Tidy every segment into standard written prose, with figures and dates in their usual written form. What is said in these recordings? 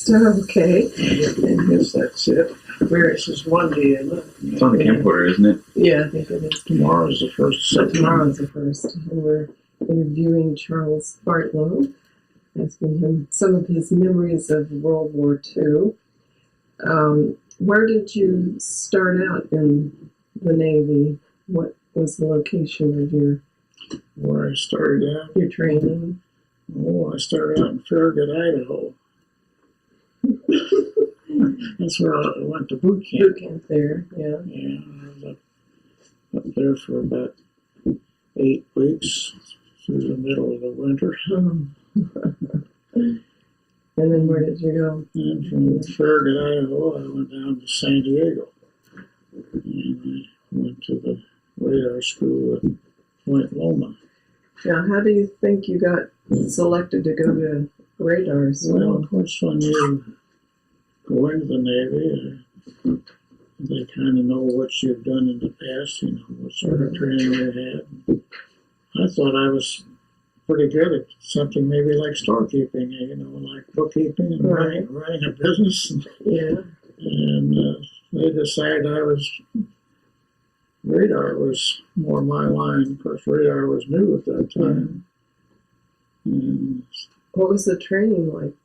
first. Okay. I guess that's it. This is Monday, isn't it? It's on the camcorder, isn't it? Yeah, I think it is. Tomorrow's the first. So tomorrow's the first. And we're interviewing Charles Bartlow, asking him some of his memories of World War II. Where did you start out in the Navy? What was the location of Where I started out? your training? Oh, I started out in Farragut, Idaho. That's where I went to boot camp. Boot camp there, yeah. Yeah, I was up there for about 8 weeks through the middle of the winter. And then where did you go? And from Farragut, Idaho, I went down to San Diego. And I went to the radar school at Point Loma. Now, how do you think you got selected to go to radar school? Well, of course, when you go into the Navy, they kind of know what you've done in the past, you know, what sort of training you had. I thought I was pretty good at something maybe like storekeeping, you know, like bookkeeping and running a business. Yeah. And they decided radar was more my line. Of course, radar was new at that time. And What was the training like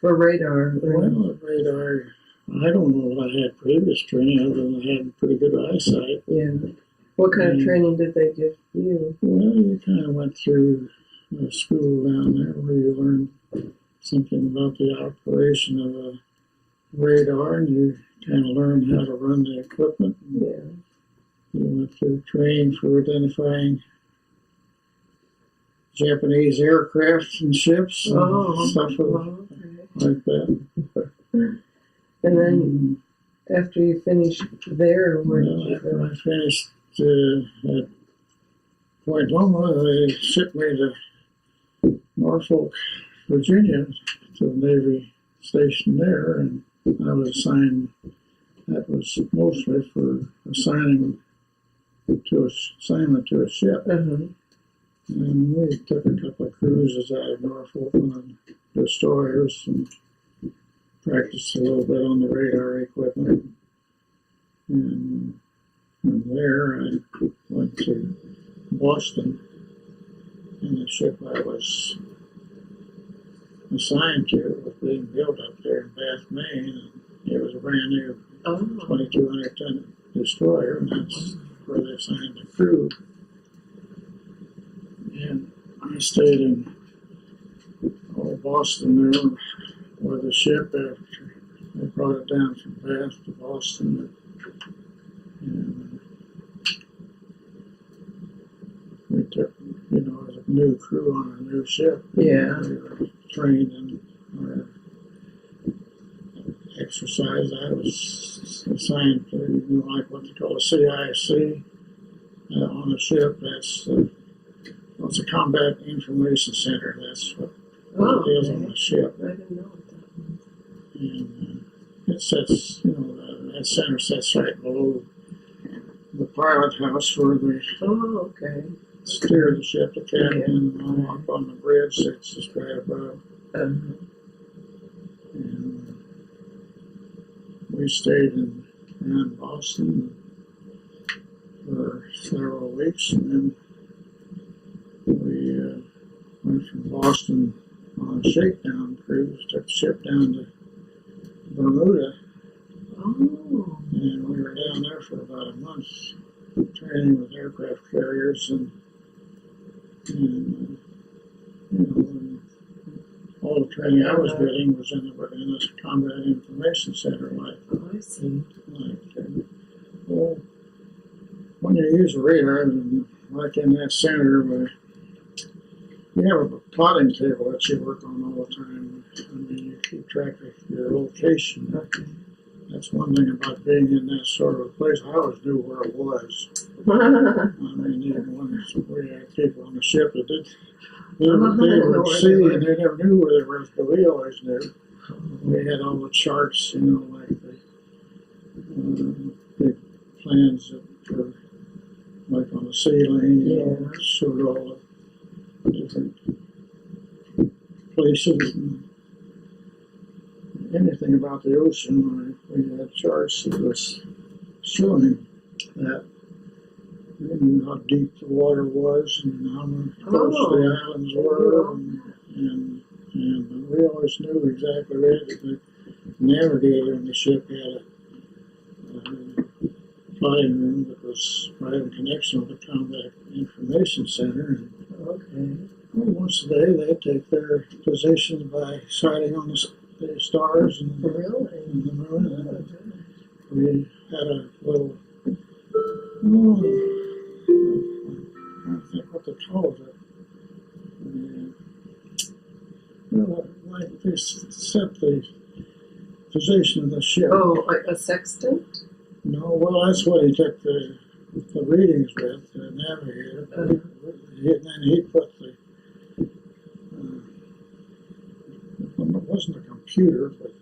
for radar? well, at radar, I don't know what I had previous training other than I had pretty good eyesight. Yeah. What kind of training did they give you? Well, you kind of went through a school down there where you learned something about the operation of a radar, and you kind of learned how to run the equipment. Yeah. You went through training for identifying Japanese aircraft and ships and stuff like that. And then after you finished there, where did you After go? I finished at Point Loma, they shipped me to Norfolk, Virginia, to the Navy station there, and I was assigned. That was mostly for assignment to a ship. And we took a couple of cruises out of Norfolk on destroyers and practiced a little bit on the radar equipment. And from there, I went to Boston, and the ship I was assigned to was being built up there in Bath, Maine. And it was a brand new 2,200 ton destroyer, and that's where they assigned the crew. And I stayed in Boston there with the ship after they brought it down from Bath to Boston. And we took, you know, as a new crew on a new ship. Yeah. We were trained in our exercise. I was assigned to, you know, like what they call a CIC on a ship. It's a combat information center. That's what it is on the ship. I didn't know that. And it sets, you know, that center sets right below the pilot house where they steer the ship, the captain, and up on the bridge sits just right above. And we stayed around Boston for several weeks, and then we went from Boston on a shakedown cruise, took the ship down to Bermuda. And we were down there for about a month, training with aircraft carriers, and you know, and all the training I was getting was in this combat information center, I see. Well, when you use a radar, like in that center, where you have a plotting table that you work on all the time. I mean, you keep track of your location. That's one thing about being in that sort of a place. I always knew where it was. I mean, even when we had people on the ship that they would see and they never knew where they were, but we always knew. We had all the charts, you know, like the big plans that were like on the ceiling, you know, showed all the different places and anything about the ocean, we had charts that was showing that we knew how deep the water was and how close the islands were, and we always knew exactly where the navigator in the ship had a flying room that was right in connection with the Combat Information Center. And once a day, they'd take their positions by sighting on the stars and the moon. And we had a little, I don't think what they called it. Well, like they set the position of the ship. Oh, like a sextant? No, well, that's what he took the readings with, the navigator. And then he put the, it wasn't a computer, but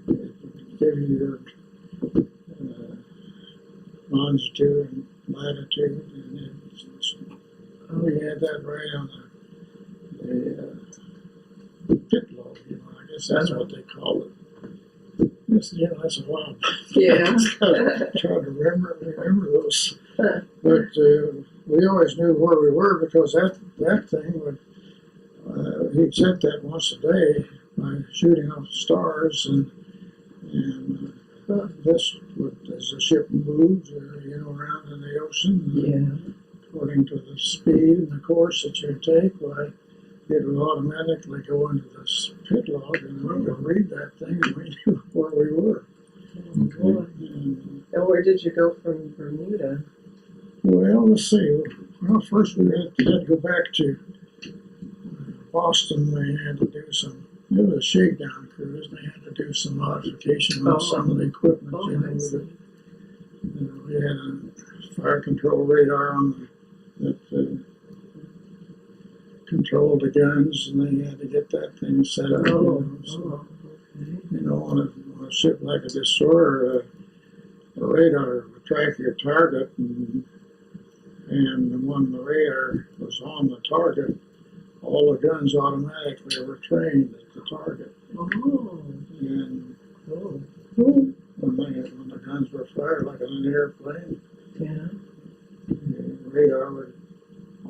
it gave you your longitude and latitude, and we had that right on the pit log, I guess that's what they call it. That's a while. Yeah. Trying to remember those. But we always knew where we were because that thing would, he'd set that once a day by shooting off stars, and this would, as the ship moved, around in the ocean, according to the speed and the course that you take, why it would automatically go into this pit log, and we could read that thing, and we knew where we were. And where did you go from Bermuda? Well, let's see. Well, first we had to go back to Boston. They had to do some. It was a shakedown cruise. They had to do some modification on some of the equipment. We had a fire control radar on that controlled the guns, and they had to get that thing set up. On a ship like a destroyer, the radar would track your target, and when the radar was on the target, all the guns automatically were trained at the target. And when the guns were fired, like on an airplane, the radar would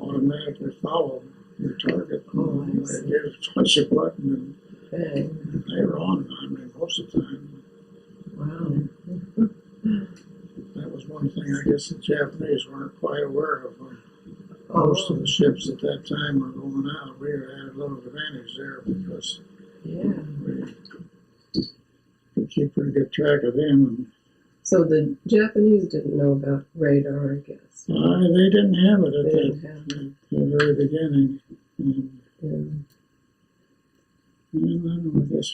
automatically follow your target. They'd give a punch a button, and they were on. I mean, most of the time. Wow. That was one thing I guess the Japanese weren't quite aware of. Most of the ships at that time were going out. We had a little advantage there because we could keep pretty good track of them. So the Japanese didn't know about radar, I guess. They didn't have it at the very beginning. And I guess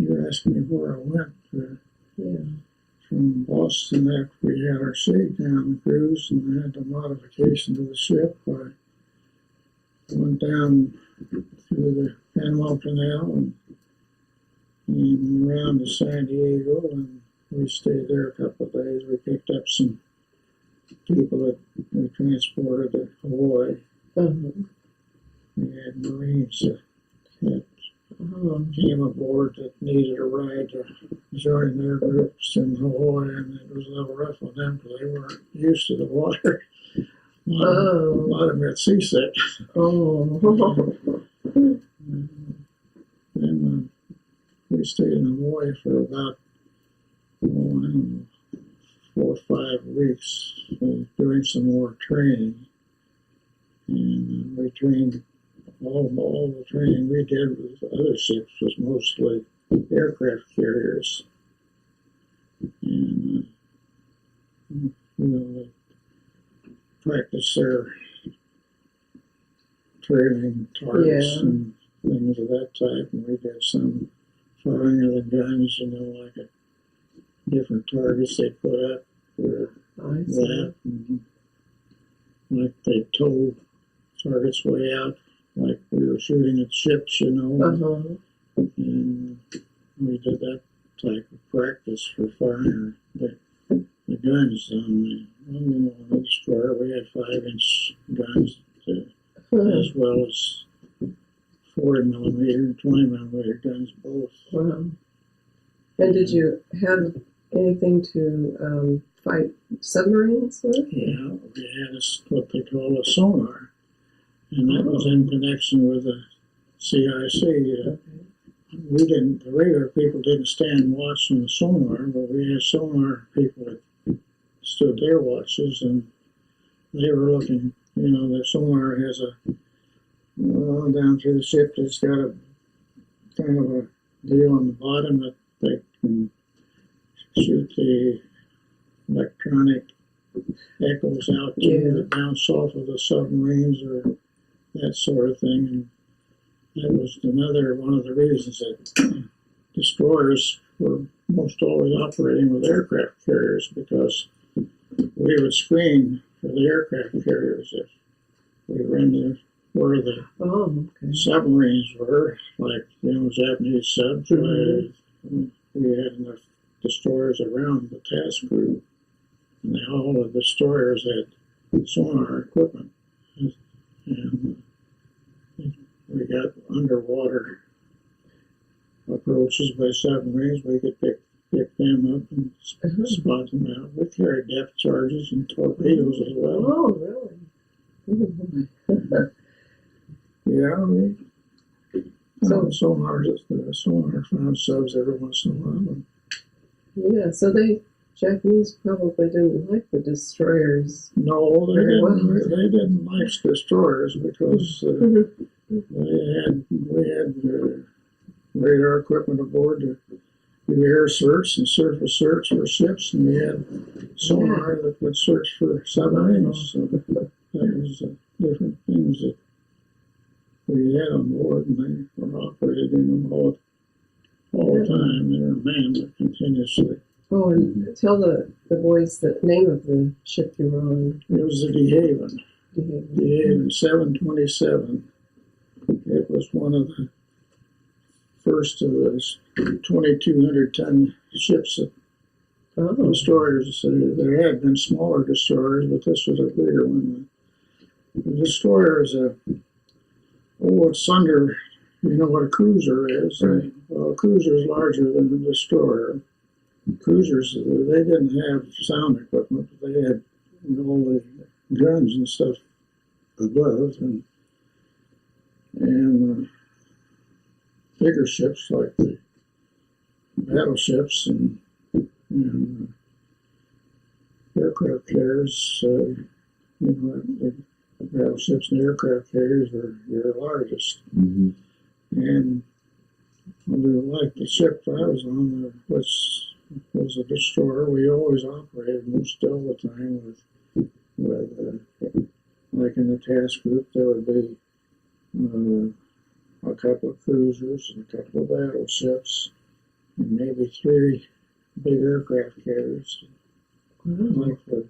you're asking me where I went. From Boston, after we had our shakedown cruise and had the modification to the ship, I went down through the Panama Canal and around to San Diego, and we stayed there a couple of days. We picked up some people that we transported to Hawaii. We had Marines that came aboard that needed a ride to join their groups in Hawaii, and it was a little rough on them because they weren't used to the water. A lot of them got seasick. Then we stayed in Hawaii for about 4 or 5 weeks doing some more training. And we trained, all the training we did with other ships was mostly aircraft carriers. And, they practice their trailing targets and things of that type. And we did some firing of the guns, like different targets they put up for that. And like they told targets way out, like we were shooting at ships, and we did that type of practice for firing the guns on the destroyer. We had 5-inch guns as well as 40 millimeter and 20 millimeter guns both. Wow. And did you have anything to fight submarines with? Yeah, we had what they call a sonar, and that was in connection with the CIC. Okay. The regular people didn't stand watching the sonar, but we had sonar people that stood their watches, and they were looking. The sonar has down through the ship, it's got a kind of a deal on the bottom that they can shoot the electronic echoes out to that bounce off of the submarines or that sort of thing. And that was another one of the reasons that destroyers were most always operating with aircraft carriers, because we would screen for the aircraft carriers if we were in there where the submarines were, like Japanese subs. Mm-hmm. We had enough destroyers around the task group, and all the destroyers had sonar equipment, and we got underwater approaches by submarines. We could pick them up and spot them out. We carried depth charges and torpedoes as well. Oh, really? Mm-hmm. Yeah, the sonar found subs every once in a while. Yeah, so the Japanese probably didn't like the destroyers. No, they didn't like destroyers because we had radar equipment aboard to do air search and surface search for ships, and we had sonar that would search for submarines. So that was different things that we had on board, and they were operating them all the time. They were manned continuously. Oh, and tell the boys the name of the ship you were on. It was the DeHaven. DeHaven 727. It was one of the first of those 2,200-ton ships that destroyers. There had been smaller destroyers, but this was a bigger one. The destroyer is it's under, what a cruiser is. Right. Well, a cruiser is larger than a destroyer. Cruisers, they didn't have sound equipment, but they had all the guns and stuff above, and bigger ships like the battleships and aircraft carriers. The battleships and aircraft carriers were your largest. Mm-hmm. And like the ship I was on, which was a destroyer, we always operated most all the time with like in the task group, there would be a couple of cruisers and a couple of battleships, and maybe 3 big aircraft carriers, like the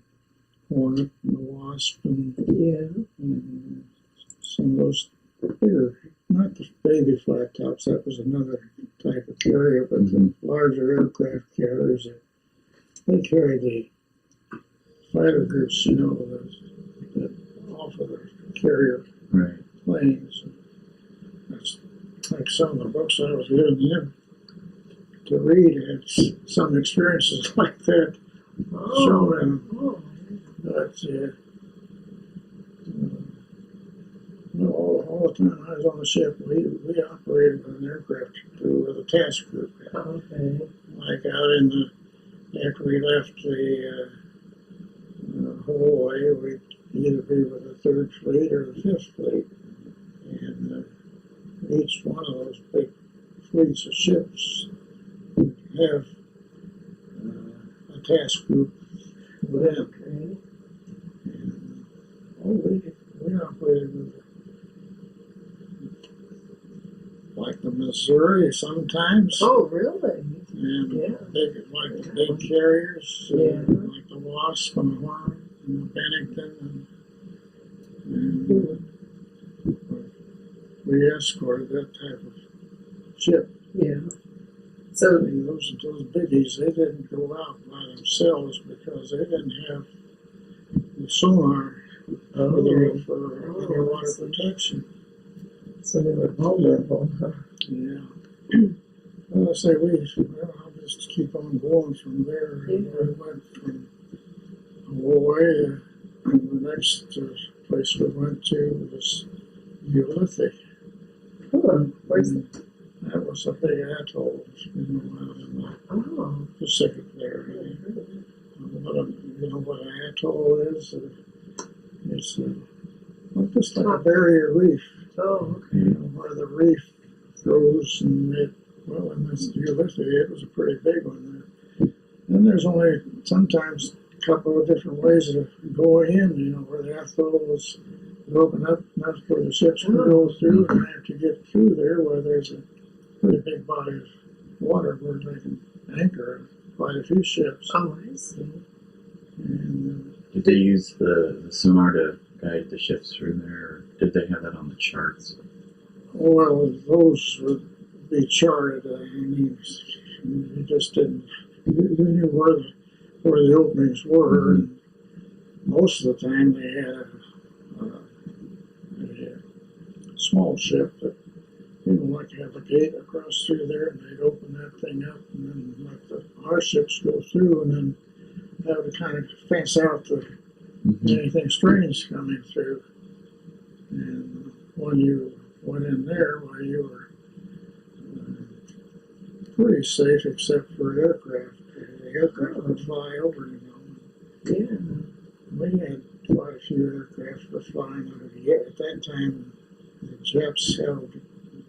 Hornet and the Wasp, and some of those bigger, not the baby flat tops, that was another type of carrier, but the larger aircraft carriers, they carried the fighter groups, off of the carrier planes. That's like some of the books I was given you to read had some experiences like that shown in them. But all the time I was on the ship, we operated with an aircraft crew with a task group. Okay. Like after we left the Hawaii, we'd either be with the 3rd Fleet or the 5th Fleet. And each one of those big fleets of ships would have a task group with them. And we operated with like the Missouri sometimes. Oh, really? And like the big carriers, like the Wasp and the Hornet and the Bennington. And we escorted that type of ship. Yeah. So those biggies, they didn't go out by themselves because they didn't have the sonar for underwater protection. So they were vulnerable, huh? Yeah. Well, I say I'll just keep on going from there. Yeah. We went from Hawaii, and the next place we went to was USS. Where's that? That was a big atoll, out in the Pacific there. What an atoll is? It's just like a barrier reef. Oh, okay. Where the reef goes, and in this Ulysses, it was a pretty big one. And there's only sometimes a couple of different ways of going in, where the atoll was open up enough for the ships to go through, and after you get through there, where there's a pretty big body of water where they can anchor quite a few ships. Oh, I see. And, did they use the sonar to guide the ships through there, or did they have that on the charts? well, those would be charted. You just didn't. You knew where the openings were, and most of the time they had a small ship that like have a gate across through there, and they'd open that thing up, and then let our ships go through, and then that would kind of fence out anything strange coming through. And when you went in there, well, you were pretty safe except for aircraft. The aircraft would fly over, Yeah. We had quite a few aircraft were flying over the air. At that time, the Japs held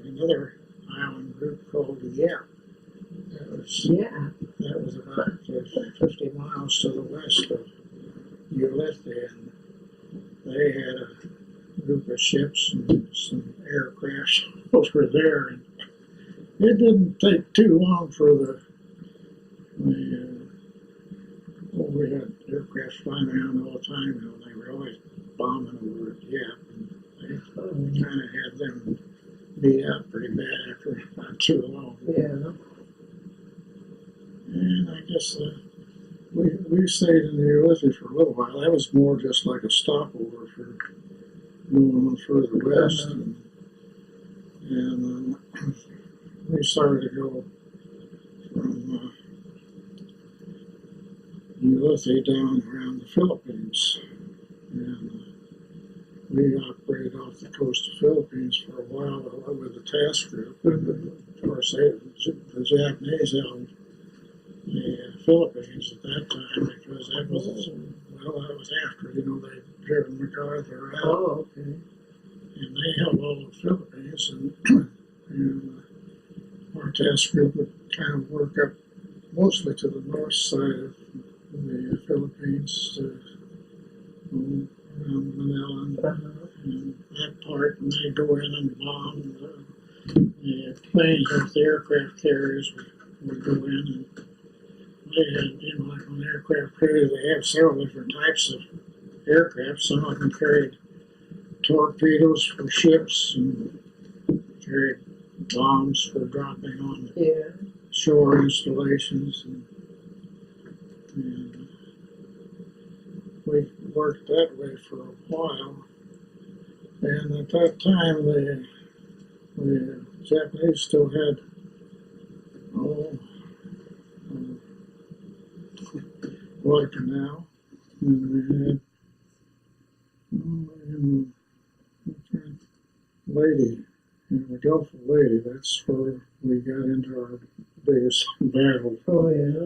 another island group called the Yap. That was about 50 miles to the west of Ulysses, and they had a group of ships and some aircraft over there, and it didn't take too long for we had aircraft flying around all the time, they were always bombing over at Yap, and they kind of had them beat up pretty bad after not too long. Yeah. And I guess we stayed in the Ulysses for a little while. That was more just like a stopover for going on further west. And we started to go from Ulysses down around the Philippines. And we operated off the coast of the Philippines for a while with the task group. Of course, the Japanese held the Philippines at that time because that was after, they'd driven MacArthur out. Oh, okay. And they held all the Philippines, and our task group would kind of work up mostly to the north side of the Philippines to around Manila and that part, and they go in and bomb the planes with the aircraft carriers would go in, and they had, like on aircraft carriers, they have several different types of aircraft. Some of them carried torpedoes for ships and carried bombs for dropping on shore installations, and we worked that way for a while. And at that time, the Japanese still had Guadalcanal, and we had Lady, in the Gulf of Lady. That's where we got into our biggest battle. Oh, yeah.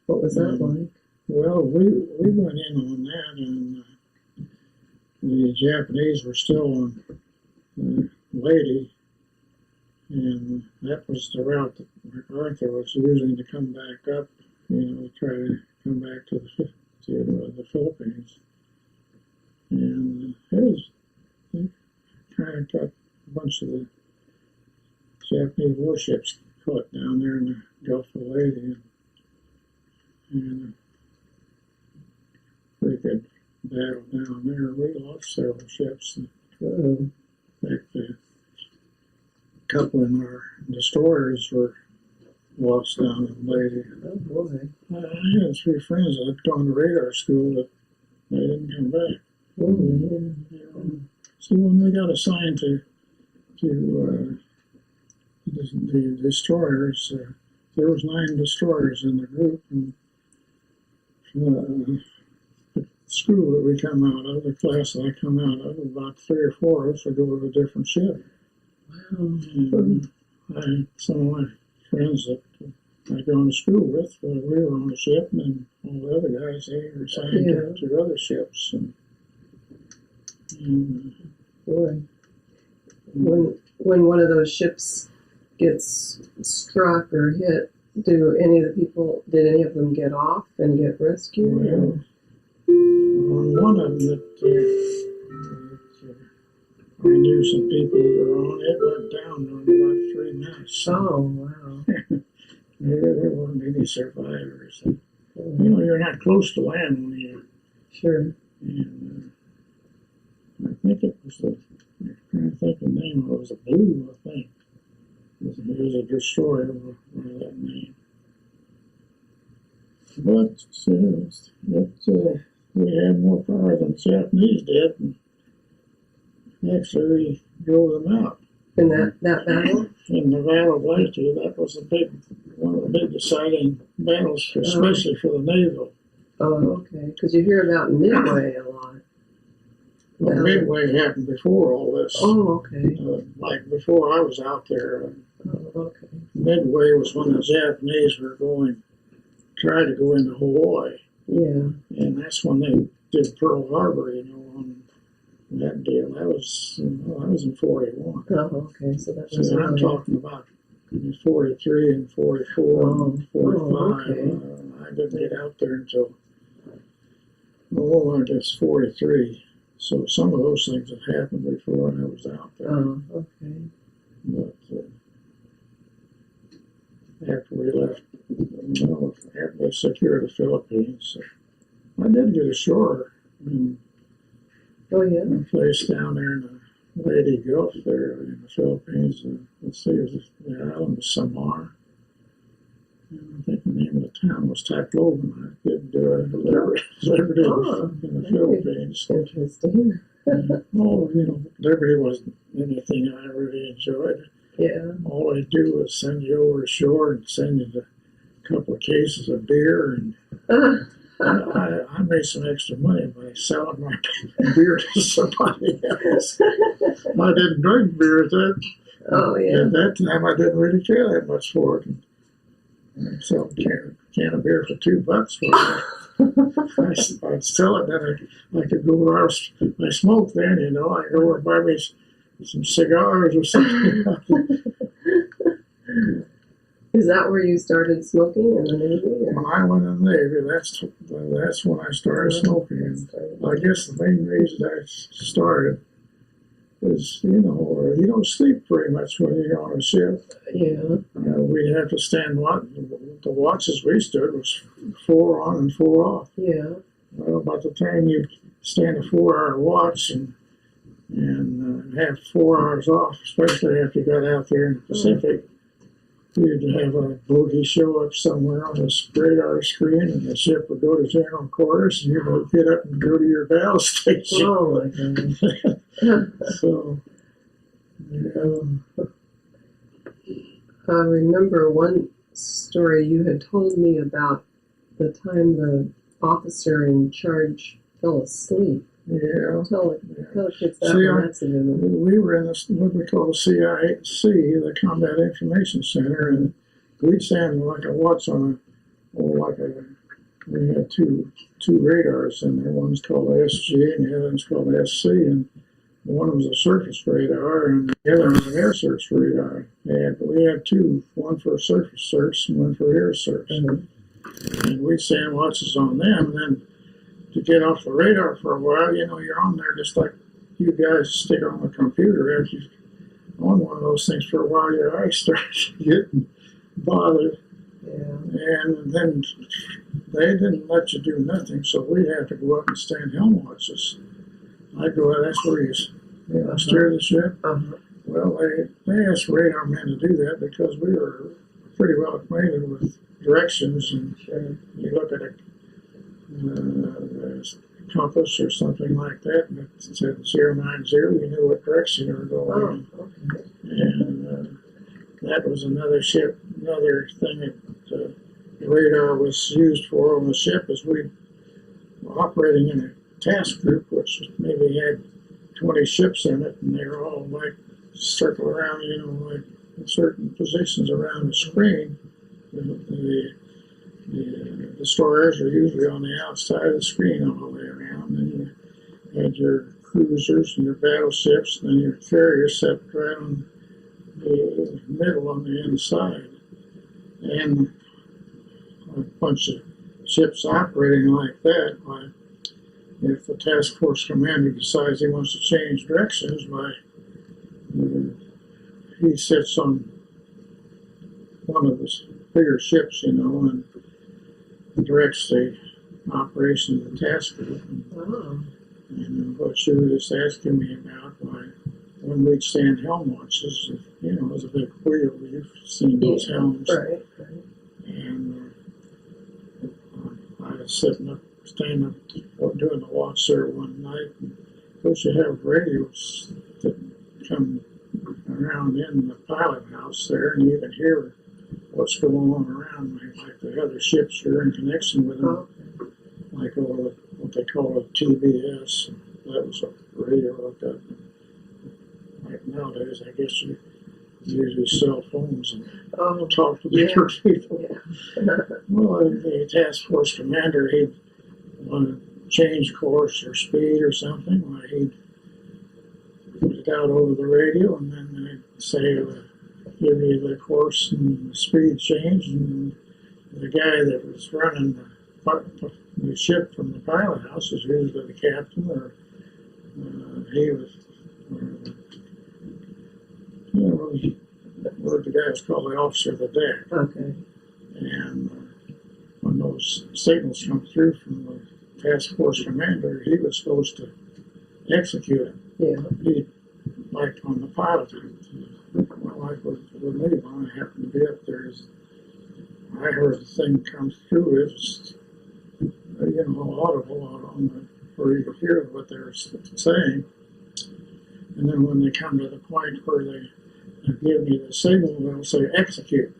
What was that like? Well, we went in on that, and the Japanese were still on Lady, and that was the route that MacArthur was using to come back up, to try to come back to the Philippines. And they kind of got a bunch of the Japanese warships caught down there in the Gulf of Lady, and pretty good battle down there. We lost several ships. In fact, a couple of our destroyers were lost down in Lady. Oh, boy. I had 3 friends that had gone to radar school, but they didn't come back. Oh, yeah. See, when we got assigned to to the destroyers. There was 9 destroyers in the group, and the school that we come out of, the class that I come out of, about 3 or 4 of us would go with a different ship. Wow. And some of my friends that I go to school with, we were on the ship, and then all the other guys, they were assigned to other ships. And Boy. When one of those ships gets struck or hit, did any of them get off and get rescued? well, on one of them that I knew some people that were on, it went down in about 3 minutes. Oh, wow. There weren't any survivors. And, you're not close to land when you. Sure. And I think it was I'm trying to think the name of it. It was a Blue, I think. It was a destroyer by that name. But we had more power than the Japanese did, and actually we drove them out. In that battle? In the Battle of Bartlow, that was one of the big deciding battles, especially for the naval. Oh, okay. Because you hear about Midway a lot. Well, Midway happened before all this. Oh, okay. Like before I was out there, Oh, okay. Midway was when the Japanese were tried to go into Hawaii. Yeah. And that's when they did Pearl Harbor, on that deal. That was in 41. Oh, okay. So that was So I'm talking about 43 and 44 and 45. okay. I didn't get out there until, I guess 43. So some of those things had happened before I was out there. Oh, okay. But after we left, after they secured the Philippines, I did get ashore in Oh, yeah. a place down there in the Lady Gulf there in the Philippines. Let's see, it was the island of Samar. And I think the name of the town was Tacloban. I did do a Liberty in the Philippines. Interesting. Liberty wasn't anything I really enjoyed. Yeah. All they do was send you over shore and send you a couple of cases of beer, and I made some extra money by selling my beer to somebody else. I didn't drink beer at that. Oh, yeah. At that time, I didn't really care that much for it. And so a can of beer for $2 for it. I'd sell it, then I could go where I smoked then, I could go over and buy me some cigars or something. Is that where you started smoking in the Navy? When I went in the Navy, that's when I started smoking. And I guess the main reason I started is, you don't sleep very much when you're on a ship. Yeah. We'd have to stand watch. The watches we stood was 4 on and 4 off. Yeah. Well, by the time you stand a 4-hour watch and have 4 hours off, especially after you got out there in the Pacific, you'd have a bogey show up somewhere on this radar screen, and the ship would go to general quarters, and you would get up and go to your battle station. Oh, my goodness. So, I remember one story you had told me about the time the officer in charge fell asleep. yeah. Tell kids that See, one accident. We were in what we call the CIC, the Combat Information Center, and we'd stand like a watch on we had two radars in there. One's called SG and the other one's called SC, and one was a surface radar and the other was an air search radar. And we had two, one for surface search and one for air search. Mm-hmm. And we'd stand watches on them, and then to get off the radar for a while, you're on there just like you guys stick on the computer. After you're on one of those things for a while, your eyes start getting bothered. Yeah. And then they didn't let you do nothing, so we'd have to go up and stand helm watches. I'd go, that's where you steer the ship. Uh-huh. Well, they asked radar men to do that because we were pretty well acquainted with directions, and Sure. you look at a compass or something like that, and it said 090, you knew what direction you were going. Oh, okay. And that was another ship, another thing that the radar was used for on the ship, is we were operating in a task group which maybe had 20 ships in it, and they were all like circle around, like in certain positions around the screen. The destroyers are usually on the outside of the screen all the way around, and you had your cruisers and your battleships, and then your carriers set right on the middle on the inside, and a bunch of ships operating like that. If the task force commander decides he wants to change directions, he sits on one of the bigger ships, and directs the operation of the task group. And what you were just asking me about, when we'd stand helm watches, it was a big wheel. You've seen those helms. Right. And I was standing up, doing the watch there one night. And of course, you have radios that come around in the pilot house there, and you can hear what's going on around, like the other ships you're in connection with them, like what they call a TBS. That was a radio like that. Like nowadays, I guess you use your cell phones and talk to the other people. Well, the task force commander, he'd want to change course or speed or something. He'd put it out over the radio, and then they'd say, give you the course and the speed change, and the guy that was running the ship from the pilot house was usually the captain, or he was, the guy was called the officer of the deck. Okay. And when those signals come through from the task force commander, he was supposed to execute it. Yeah. He, like on the pilot, like with me, when I happened to be up there, I heard the thing come through. It was, audible on where you could hear what they were saying. And then when they come to the point where they give me the signal, they'll say execute.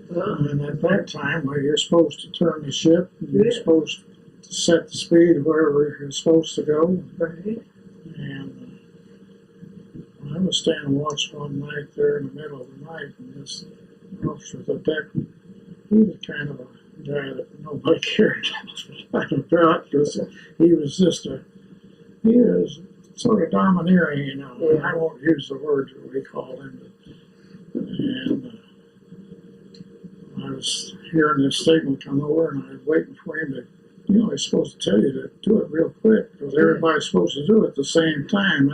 And at that time, you're supposed to turn the ship, and you're supposed to set the speed wherever you're supposed to go. Right. And I was standing watch one night there in the middle of the night, and this officer of the deck, he was kind of a guy that nobody cared about, because he was sort of domineering, I won't use the word that we call him. And I was hearing this signal come over, and I was waiting for him to, he's supposed to tell you to do it real quick, because everybody's supposed to do it at the same time.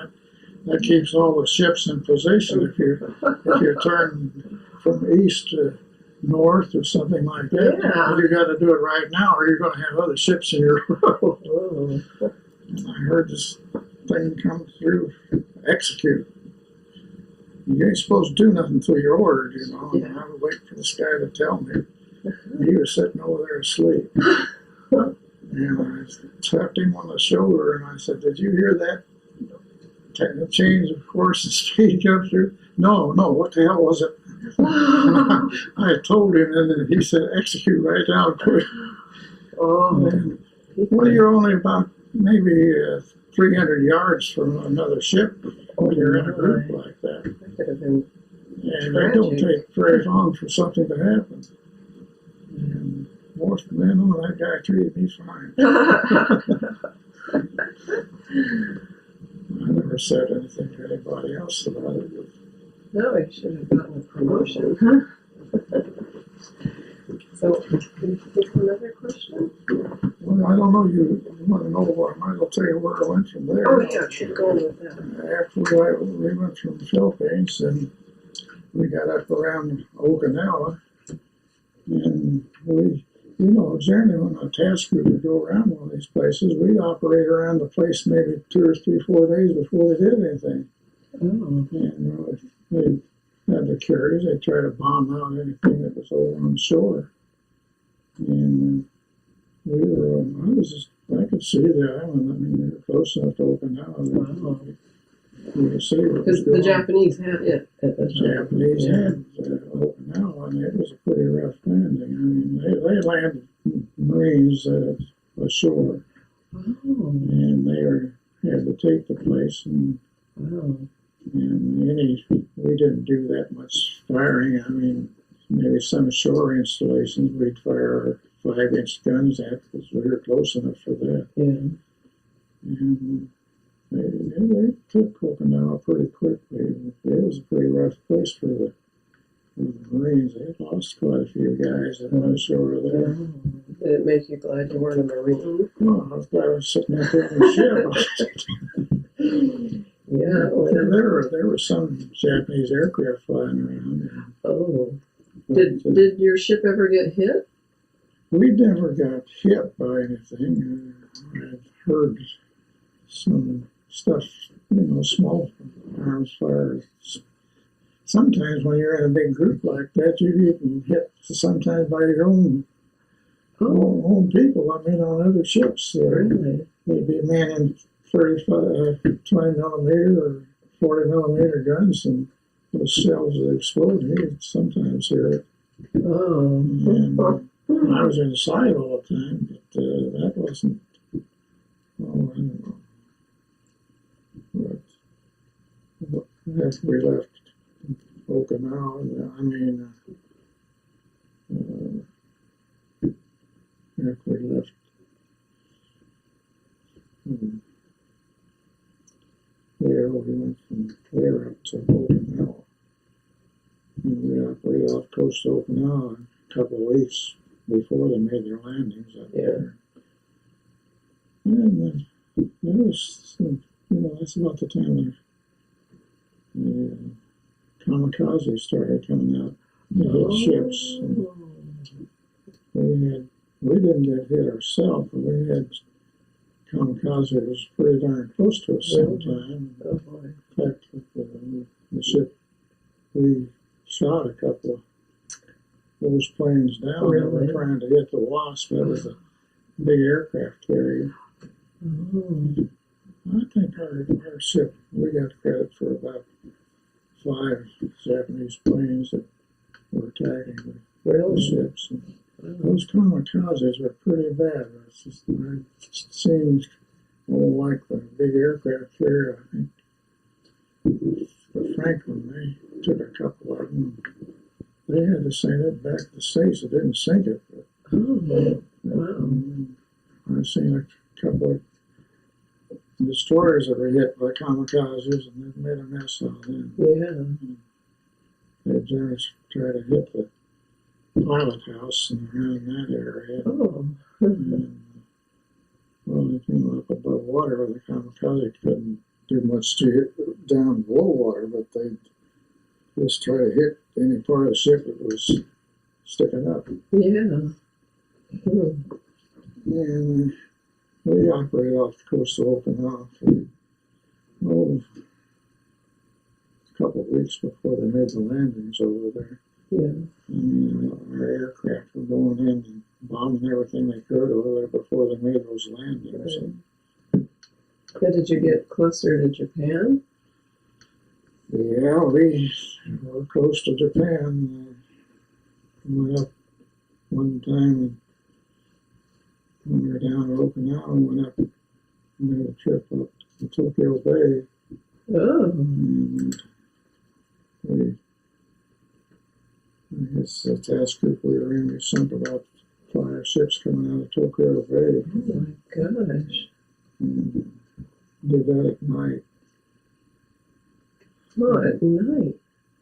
That keeps all the ships in position. If you turn from east to north or something like that, you got to do it right now, or you're going to have other ships in your row. And I heard this thing come through, execute. You ain't supposed to do nothing until you're ordered, And I was waiting for this guy to tell me. He was sitting over there asleep. And I tapped him on the shoulder, and I said, "Did you hear that? Change of course and speed come through?" No, what the hell was it? I told him, and then he said, "Execute right now, quick." Well, you're only about maybe 300 yards from another ship when you're in a group like that. That could have been And it don't take very long for something to happen. And most men, that guy treated me fine. I never said anything to anybody else about it. No, he should have gotten a promotion. So, can you think of another question? Well, I don't know. You want to know what? I might as well tell you where I went from there. Oh, yeah, keep going with that. After we went from the Philippines, and we got up around Okinawa, and we, generally when a task group would go around one of these places, we'd operate around the place maybe 2 or 3, 4 days before they did anything. And they had the carriers, they try to bomb out anything that was over on shore. And I could see the island. I mean, we were close enough to Okinawa. You see what Because was the going on. Japanese had it at the The time. Japanese Yeah. had Okinawa, and it was a pretty rough landing. I mean, they landed Marines ashore, Oh, and had to take the place, and wow. we didn't do that much firing. I mean, maybe some shore installations we'd fire our 5-inch guns at because we were close enough for that. Yeah. And they took Okinawa pretty quickly. It was a pretty rough place for the Marines. They lost quite a few guys that went ashore there. Did it make you glad you weren't a Marine? Oh, I was glad I was sitting out there in the ship. Yeah. There were some Japanese aircraft flying around. Oh. Did your ship ever get hit? We never got hit by anything. I've heard some stuff, small arms fire. Sometimes when you're in a big group like that, you get hit sometimes by your own people. I mean, on other ships. Really? They'd be manning 35, 20 millimeter or 40 millimeter guns, and those shells that explode, you sometimes hear it. Oh. And I was inside all the time, but that wasn't, I don't know. But after we left Okinawa, I mean, after we left, there, we went from there up to Okinawa. And we operated off coast of Okinawa a couple of weeks before they made their landings up there. And that was, that's about the time the kamikaze started coming out to hit ships. And we didn't get hit ourselves, but we had kamikaze that was pretty darn close to us sometime. Oh boy. In fact, the ship, we shot a couple of those planes down that were trying to hit the Wasp. That was a big aircraft carrier. I think our ship, we got credit for about 5 Japanese planes that were attacking the ships. And those kamikazes were pretty bad. It seemed like the big aircraft carrier, I think. The Franklin, they took a couple of them. They had to send it back to the States. They didn't sink it. But, I've seen a couple of destroyers that were hit by kamikazes, and they made a mess out of them. Yeah. They just tried to hit the pilot house and around that area. Oh. And, well, they came up above water, the kamikaze couldn't do much to hit down below water, but they just try to hit any part of the ship that was sticking up. Yeah. And we operated off the coast of Okinawa for a couple of weeks before they made the landings over there. Yeah. I mean, our aircraft were going in and bombing everything they could over there before they made those landings. But did you get closer to Japan? Yeah, we were close to Japan. Went up one time when we were down in Okinawa, went up and made a trip up to Tokyo Bay. Oh. And I guess the task group we were in, we sunk about 5 ships coming out of Tokyo Bay. Oh my gosh. And did that at night. Oh, at night.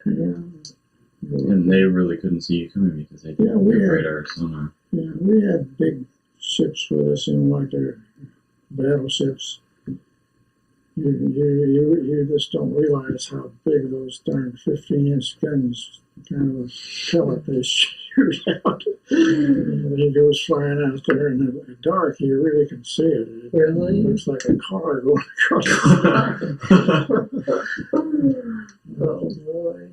Yeah. And they really couldn't see you coming because they didn't have radar or sonar. Yeah, we had big ships with us, like their battleships. You just don't realize how big those darn 15-inch guns, kind of pellet they shoot out. When he goes flying out there in the dark, you really can see it. Really? It looks like a car going across the Oh boy.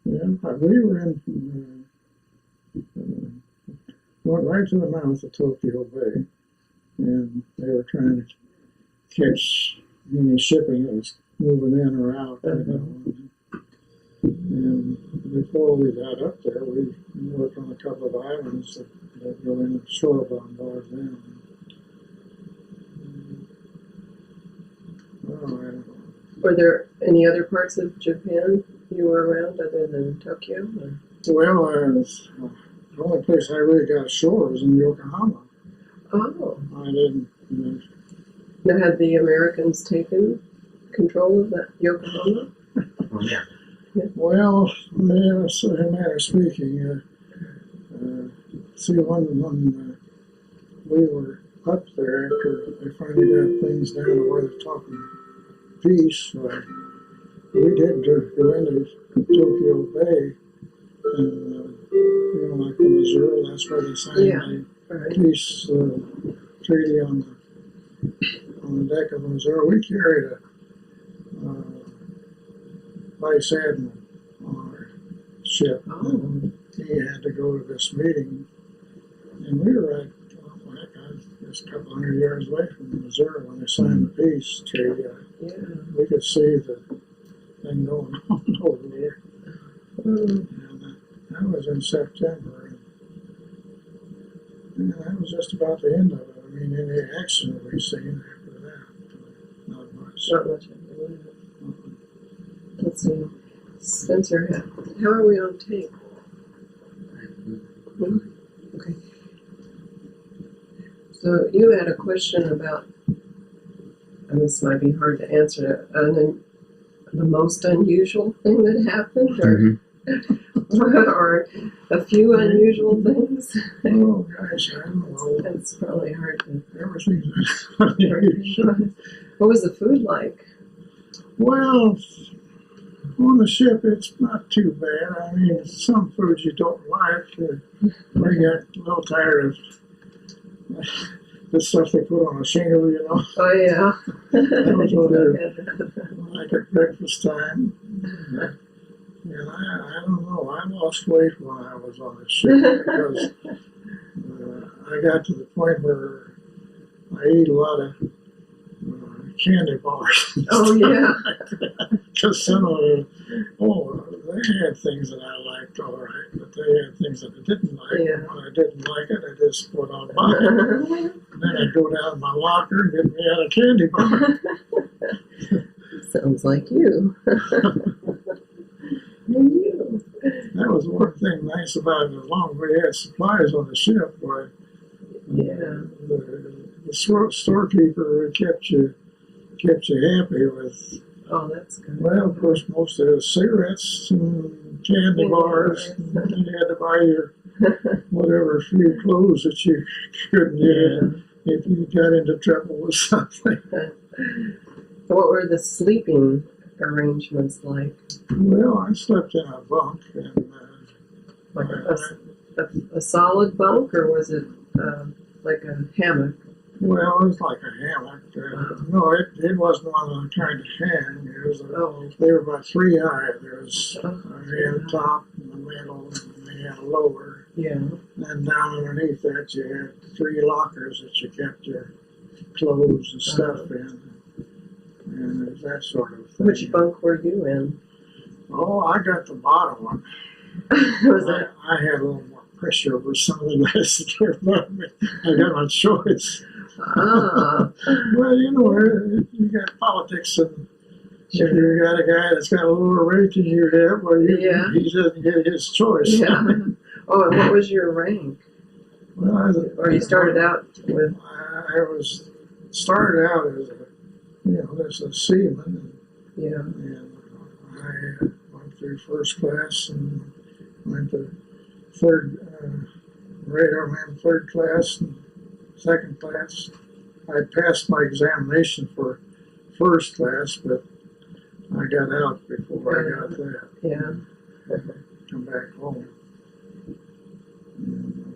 Yeah, we were in, went right to the mouth of Tokyo Bay, and they were trying to catch any shipping that was moving in or out. And before we got up there, we worked on a couple of islands that go in shore bombard them. Oh, I don't know. Were there any other parts of Japan you were around other than Tokyo? Or? Well, the only place I really got ashore was in Yokohama. Oh. I didn't. You Now, had the Americans taken control of that Yokohama? Oh, yeah. well, yeah, so in a manner of speaking, see, when we were up there after they finally got things down to where they're talking peace, we did go into Tokyo Bay, and like the Missouri, that's where they signed the peace treaty on the deck of the Missouri. We carried a vice admiral on our ship. And he had to go to this meeting, and we were at just a couple hundred yards away from Missouri when they signed the peace treaty. We could see the thing going on over there. And that was in September. And that was just about the end of it. I mean, any action that we've seen after that, not much. Not much. Let's see. Spencer, how are we on tape? Okay. So you had a question about, and this might be hard to answer, the most unusual thing that happened, or, or a few unusual things? Oh, gosh, I don't know. It's probably hard to. Everything's unusual. What was the food like? Well, on the ship, it's not too bad. I mean, some foods you don't like. We get a little tired of the stuff they put on machinery, you know. Oh, yeah. That was what like at breakfast time. And I don't know, I lost weight when I was on the ship because I got to the point where I ate a lot of candy bars. Oh, yeah. Because some of them, they had things that I liked, all right, but they had things that I didn't like. Yeah. And when I didn't like it, I just put on mine. And then I'd go down to my locker and get me out a candy bar. Sounds like you. You. That was one thing nice about it. As long as we had supplies on the ship, boy, the storekeeper kept you happy with. Oh, that's good. Well, of course, most of it was cigarettes and candy bars. And then you had to buy your whatever few clothes that you couldn't get if you got into trouble with something. What were the sleeping arrangements like? Well, I slept in a bunk, and Like a solid bunk, or was it like a hammock? well, it was like a hammock. No, it wasn't one of the kind of hang. It was they were about 3 high. There was they had a top and a middle, and they had a lower. Yeah. And down underneath that, you had 3 lockers that you kept your clothes and stuff in. And it was that sort of thing. Which bunk were you in? Oh, I got the bottom one. Was it? I had a little more pressure over some of the guys that were above me. I got my choice. Well, you know, you got politics, and if you got a guy that's got a lower rate than you have, well, he doesn't get his choice. Yeah. Oh, and what was your rank? Well, Or you started out with? I started out as a seaman. Yeah. And I went through first class and went to radarman third class and second class. I passed my examination for first class, but I got out before I got that. Yeah. Come back home. And,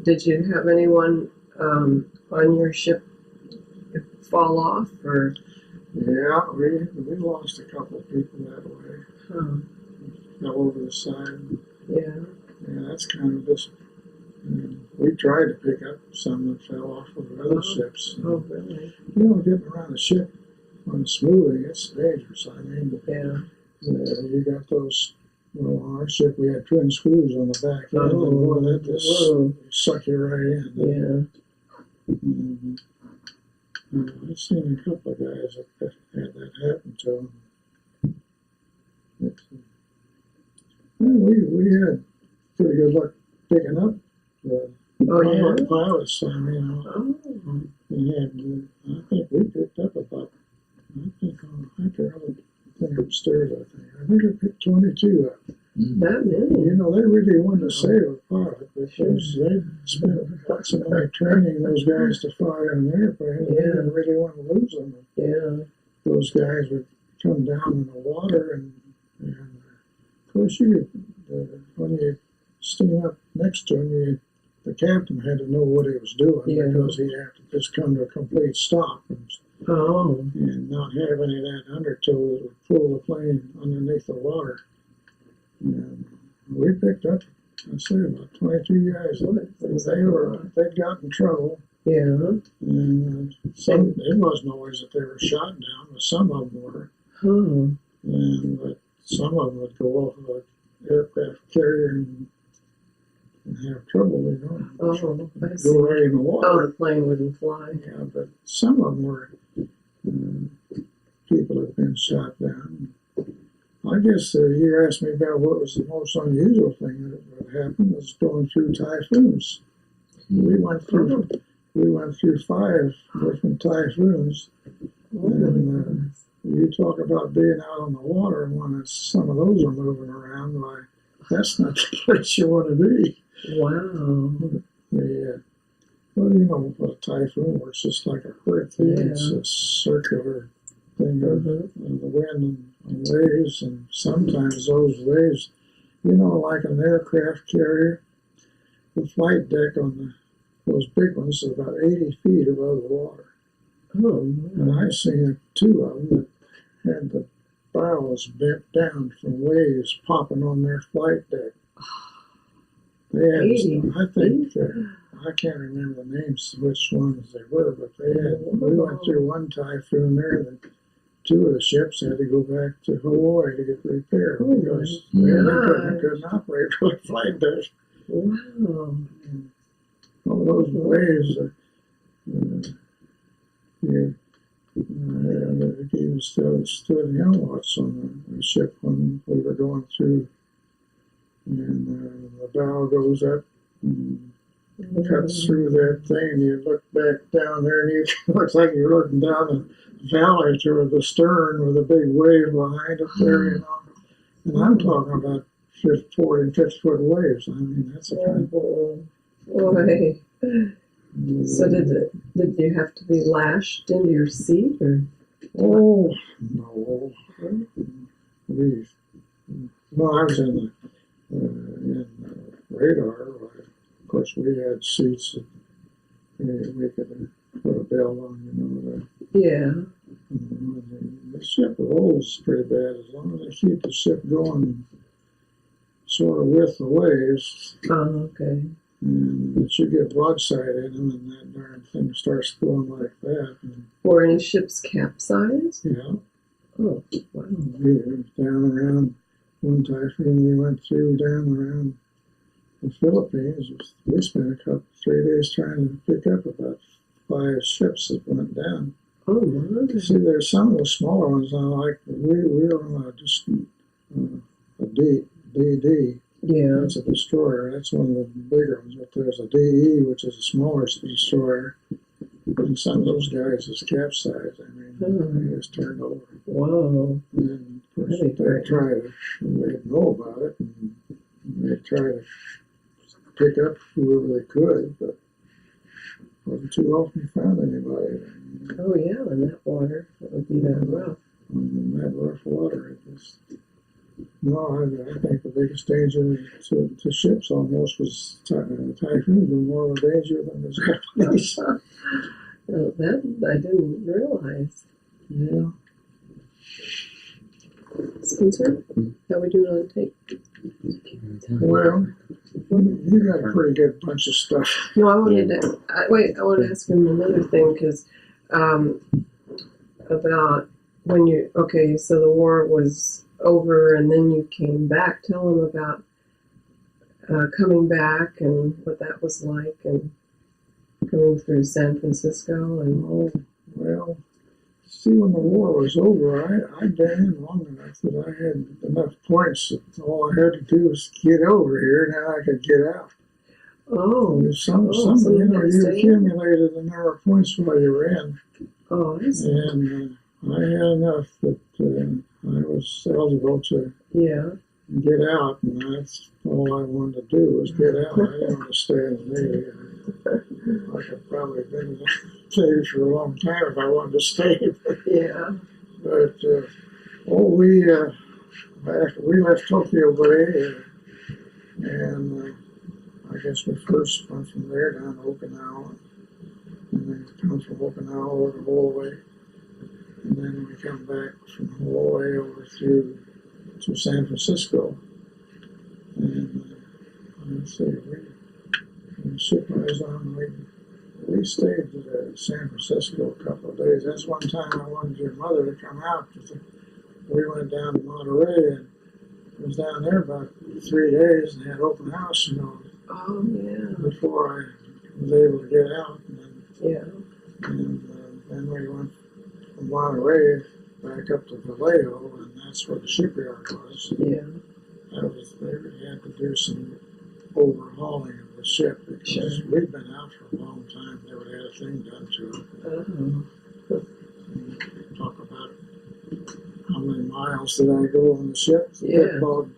did you have anyone on your ship fall off, or? yeah, we lost a couple of people that way. Fell over the side. Yeah. Yeah, that's kind of disappointing. We we tried to pick up some that fell off of the other ships. Oh, really? Getting around a ship on a smoothie, it's dangerous. I mean, Yeah. you got those. Well, on our ship we had twin screws on the back end, and boy, that just suck you right in. Yeah. And, I've seen a couple of guys that had that happen to them. We had pretty good luck picking up pilots. I mean, we had, I think we picked up about, thing upstairs, I think I picked 22 up. That many? They really wanted to save a pilot because they spent lots of money training those guys to fly in an airplane. They didn't really want to lose them. Yeah. Those guys would come down in the water, and of course, when you steam up next to him, the captain had to know what he was doing because he'd have to just come to a complete stop and not have any of that undertow that would pull the plane underneath the water. And we picked up, I'd say, about 22 guys. They'd got in trouble. Yeah. And it wasn't always that they were shot down, but some of them were. But some of them would go off of an aircraft carrier and have trouble, go right in the water. Oh, the plane wouldn't fly. Yeah, but some of them were people that had been shot down. I guess you asked me about what was the most unusual thing that happened was going through typhoons. We went through 5 different typhoons, and you talk about being out on the water when some of those are moving around. Why, that's not the place you want to be. Wow. Yeah. Well, a typhoon works just like a hurricane. It's a circular thing of the wind and waves, and sometimes those waves, like an aircraft carrier, the flight deck on those big ones is about 80 feet above the water. And I've seen 2 of them that had the bows bent down from waves popping on their flight deck. They had, I think, I can't remember the names, which ones they were, but we went through one typhoon there that 2 of the ships had to go back to Hawaii to get repaired because they couldn't operate for the flight deck. Wow. All those waves, even stood young watch on the ship when we were going through, and the bow goes up and cuts through that thing, and you look back down there, and it looks like you're looking down the valley to the stern with a big wave behind it there, And I'm talking about 40 and 50 foot waves. I mean, that's a kind of. Boy. So did you have to be lashed into your seat, or? Oh no, I was in the radar. Of course, we had seats that we could put a bell on, Yeah. The ship rolls pretty bad as long as they keep the ship going sort of with the waves. Oh, okay. And you get broadside in them, and that darn thing starts going like that. Were any ships capsized? Yeah. Oh, wow. We were down around one typhoon we went through down around the Philippines. We spent 3 days trying to pick up about 5 ships that went down. Oh, my. See, there's some of the smaller ones now, like we were on a DD. Yeah. That's a destroyer. That's one of the bigger ones. But there's a DE, which is a smaller destroyer. And some of those guys is capsized. I mean, they just turned over. Wow. And of course, they'd know about it, and they'd try to pick up whoever they could, but wasn't too often you found anybody. Oh, yeah, in that water. It would be that rough. In that rough water, I think the biggest danger to ships almost was typhoons were more of a danger than the Japanese. Oh, that I didn't realize. Yeah. Spencer, how we doing on tape? Well, You got a pretty good bunch of stuff. No, I wanted to wait. I want to ask him another thing because about when you so the war was over and then you came back. Tell him about coming back and what that was like and coming through San Francisco and. Oh, well, see, when the war was over, I'd been in long enough that I had enough points that all I had to do was get over here. Now I could get out. Oh, Some you know, you accumulated a number of points while you were in. Oh, I see. And I had enough that I was eligible to get out, and that's all I wanted to do was get out. I didn't want to stay in the Navy. I could probably have been in the Navy for a long time if I wanted to stay. Yeah. But we left Tokyo Bay, and I guess we first went from there down to Okinawa, and then come from Okinawa over to Hawaii, and then we come back from Hawaii over through to San Francisco, and let's see, when the ship I was on, we stayed at San Francisco a couple of days. That's one time I wanted your mother to come out. We went down to Monterey and was down there about 3 days and had open house, you know. Oh, yeah. Before I was able to get out. And then we went from Monterey back up to Vallejo, and that's where the shipyard was. Yeah. They had to do some overhauling of the ship because we'd been out for a long time. Never had a thing done to it. Talk about how many miles did I go on the ship? The Yeah. log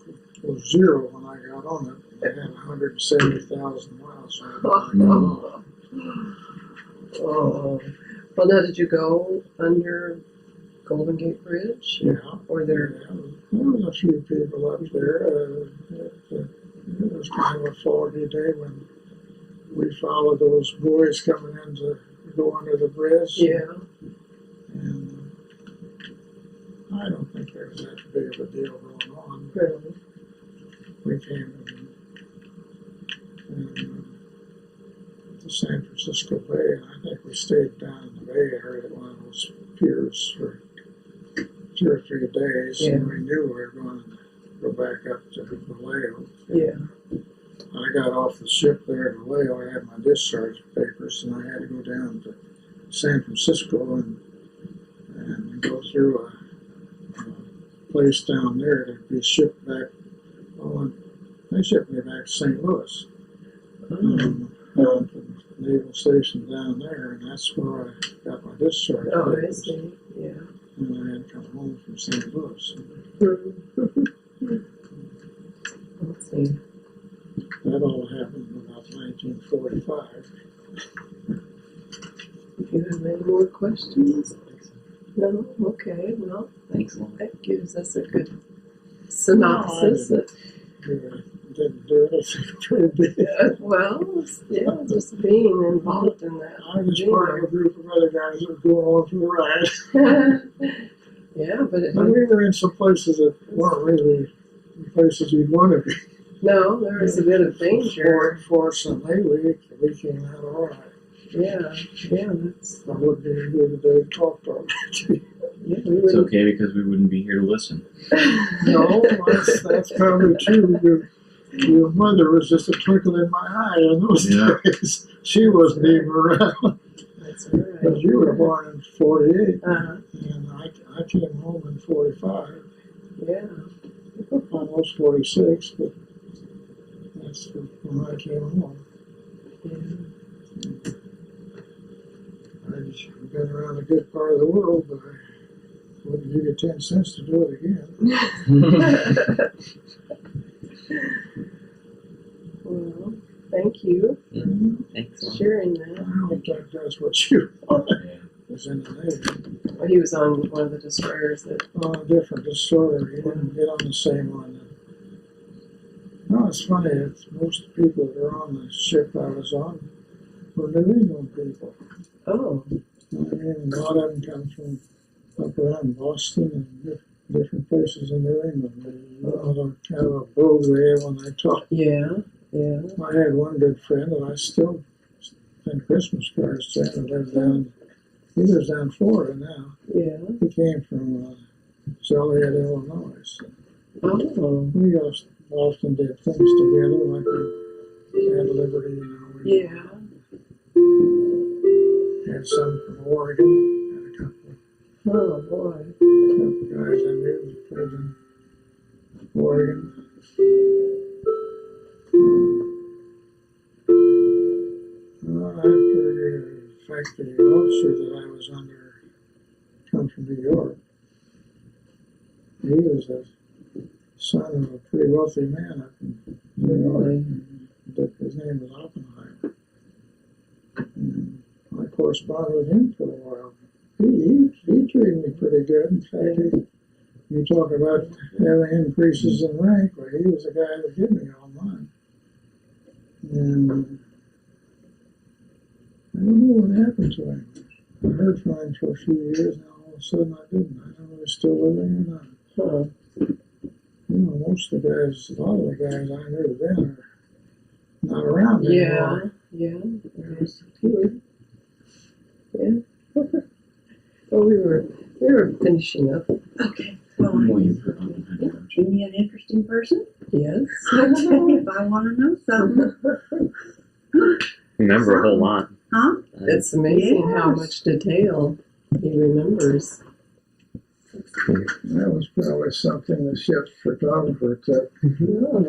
was 0 when I got on it. It had 170,000 miles on it. Oh. Well, now, did you go under Golden Gate Bridge? Yeah. Or there? There was a few people up there. It was kind of a foggy day when we followed those boys coming in to go under the bridge. Yeah. And I don't think there was that big of a deal going on. Really? We came to San Francisco Bay, and I think we stayed down in the Bay Area at one of those piers for 2 or 3 days, and we knew we were going to go back up to Vallejo. Yeah. I got off the ship there at Vallejo. I had my discharge papers, and I had to go down to San Francisco and go through a place down there to be shipped back. Well, they shipped me back to St. Louis. Down to the naval station down there, and that's where I got my discharge papers. I see. Yeah. And I had to come home from St. Louis. Let's see. That all happened in about 1945. Do you have any more questions? No? Okay. Well, Thanks a lot. that gives us a good synopsis. Didn't do anything pretty big. Well, yeah, just being involved in that. I was part of a group of other guys that were going on for the ride. Yeah, but And we were in some places that weren't really the places you'd want to be. no, there was a bit of danger. Fortunately, we came out all right. Yeah, that's. I wouldn't be here today to talk to them. Yeah, It's okay because we wouldn't be here to listen. No, that's probably true. Your mother was just a twinkle in my eye in those days. She wasn't even around. That's right. Because you were born in 48, Uh-huh. and I came home in 45. Yeah. Almost 46, but that's when I came home. Yeah. I've been around a good part of the world, but I wouldn't give you 10 cents to do it again. Well, thank you Thanks. for sharing that. I don't think that's what you want. Yeah. Was in the Navy. Well, he was on one of the destroyers that. On a different destroyer, you didn't get on the same one. No, it's funny. Most people that are on the ship I was on were New England people. Oh. I mean, a lot of them come from up around Boston and different places in New England. They kind of a brogue they have when they talk. Yeah. Yeah. I had one good friend that I still send Christmas cards to him. He lives down in Florida now. Yeah. He came from Joliet, Illinois. So Oh. we often did things together, like we had Liberty, We Yeah. had some from Oregon, had a couple Oh boy. of guys I knew that lived in Oregon. After the factory officer that I was under come from New York, he was a son of a pretty wealthy man up in New York. His name was Oppenheimer. And I corresponded with him for a while. He treated me pretty good. In fact, you talk about having increases in rank, well, he was the guy that gave me all mine. And I don't know what happened to him. I heard from him for a few years, now all of a sudden I didn't. I don't know if he's still living or not. Most of the guys, a lot of the guys I knew then are not around anymore. Yeah. Yes. Yeah. Well, we were finishing up. Okay. Well, you've heard of him, haven't you? Isn't he an interesting person? Yes. I tell you, if I want to know something. Remember a whole lot. Huh? It's amazing how Yes. much detail he remembers. That was probably something the ship's photographer took. Oh,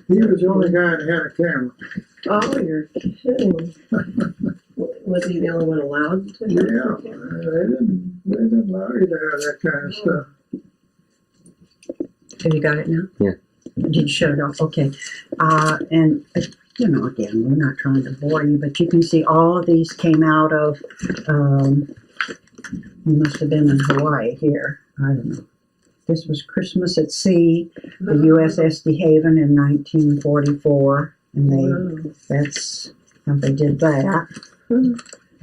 He was the only guy that had a camera. oh, you're kidding. Was he the only one allowed to? Yeah, they didn't allow you to have that kind of stuff. Have you got it now? Yeah. Did you shut it off? Okay. And, again, we're not trying to bore you, but you can see all of these came out of, you must have been in Hawaii here. I don't know. This was Christmas at Sea, the USS DeHaven in 1944. And that's how they did that.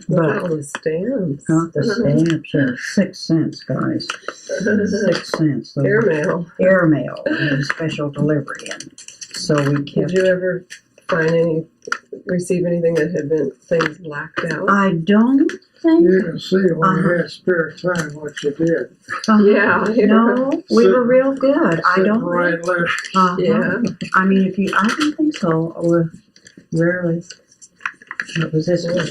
But all the stamps. Not the stamps, yeah, 6 cents, guys. 6 cents. So Airmail. Airmail and special delivery. And so we Did kept. you ever receive anything that had been things blacked out? I don't think. You can see when you had spare time what you did. Yeah. No, we were real good. I Sitting don't. right left. Yeah. I mean, I don't think so. Or rarely. What was this one?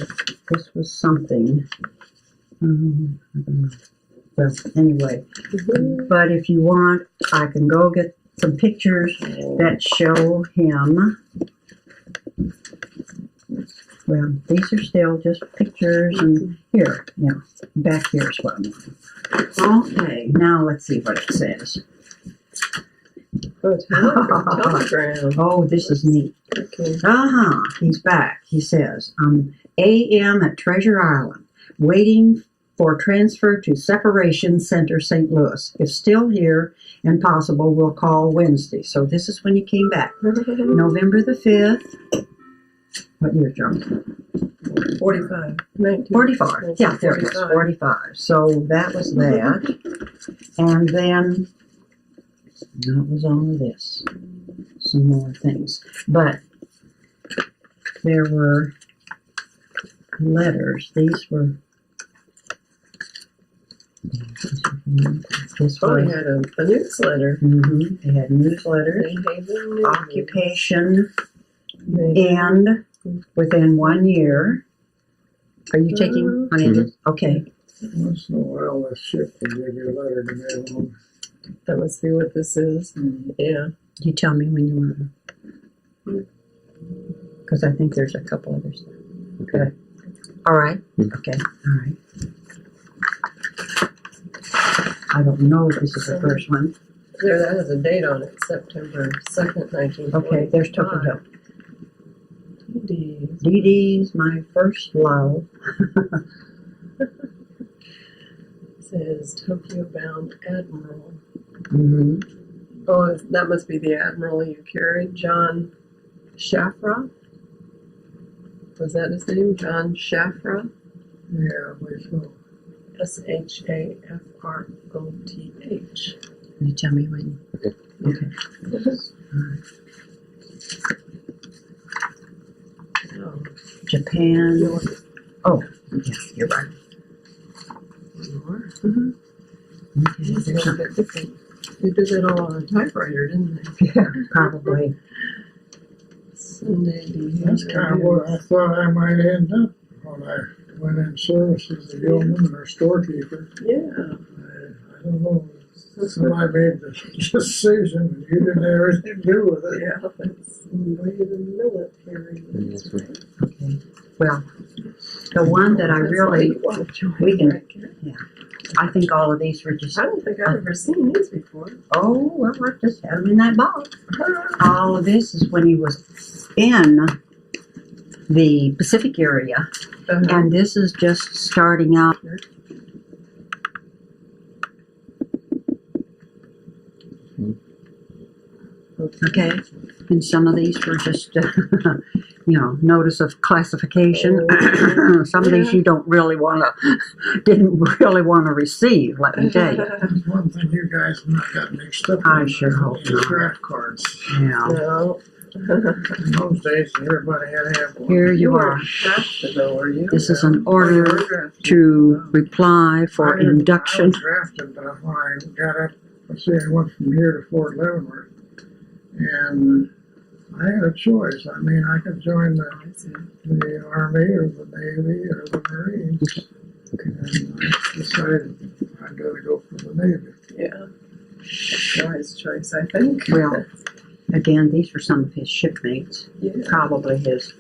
This was something. I don't know. Well, anyway. But if you want, I can go get some pictures that show him. Well, these are still just pictures, and here, back here is what I'm on. Okay, now let's see what it says. Oh, telegram. Oh, this is neat. Okay. He's back. He says, AM at Treasure Island, waiting for transfer to Separation Center, St. Louis. If still here and possible, we'll call Wednesday. So this is when you came back. November the 5th. What year, John? 45. 45. Yeah, there it is. 45. So that was that. And then that was all of this. Some more things. But there were letters. These were. This Oh, was. he had a newsletter. They had newsletters, Dehaven News. occupation, and within 1 year. Are you taking on it? Okay. Once in a while, the ship will give you a letter to mail home. That must be what this is. Yeah. You tell me when you want. Because I think there's a couple others. Okay. All right. Okay. All right. I don't know if this is the first one. There, that has a date on it, September 2nd, 1945. Okay, there's Tokyo Hill. Dee Dee Dee's my first love. says Tokyo bound Admiral. Mm-hmm. Oh, that must be the Admiral you carried, John Shafra. Was that his name, John Shafra? Yeah, I believe so. Shafroth. You tell me when. Okay. Okay. All right. Japan. Oh, yeah, you're right. Mm-hmm. Okay, It's a there's little bit different. They did that all on a typewriter, didn't they? yeah, probably. Sunday That's kind of what I thought I might end up when I went in service as a yeoman or storekeeper. Yeah. I don't know. Somebody made the decision and you didn't have anything to do with it. Yeah, that's the way of the military. That's right. Okay. Well, the one that I really, we can, I think all of these were just, I don't think I've ever seen these before. oh, well, I just had them in that box. All of this is when he was in the Pacific area, and this is just starting out. Okay, and some of these were just, notice of classification. Some of these you don't really want to, didn't really want to receive, let me tell you. That's one thing you guys have not got mixed up I in, sure hope is not. draft cards. Yeah. No. In those days, everybody had to have one. Here you are. Drafted though, are you? This is an Oh, you order were drafted. to reply for I didn't- induction. I was drafted when I got up, let's see, I went from here to Fort Leavenworth. And I had a choice. I mean, I could join the Army or the Navy or the Marines. And I decided I'd gotta go for the Navy. Yeah. That's a wise choice, I think. Well, again, these were some of his shipmates. Yeah. Probably his,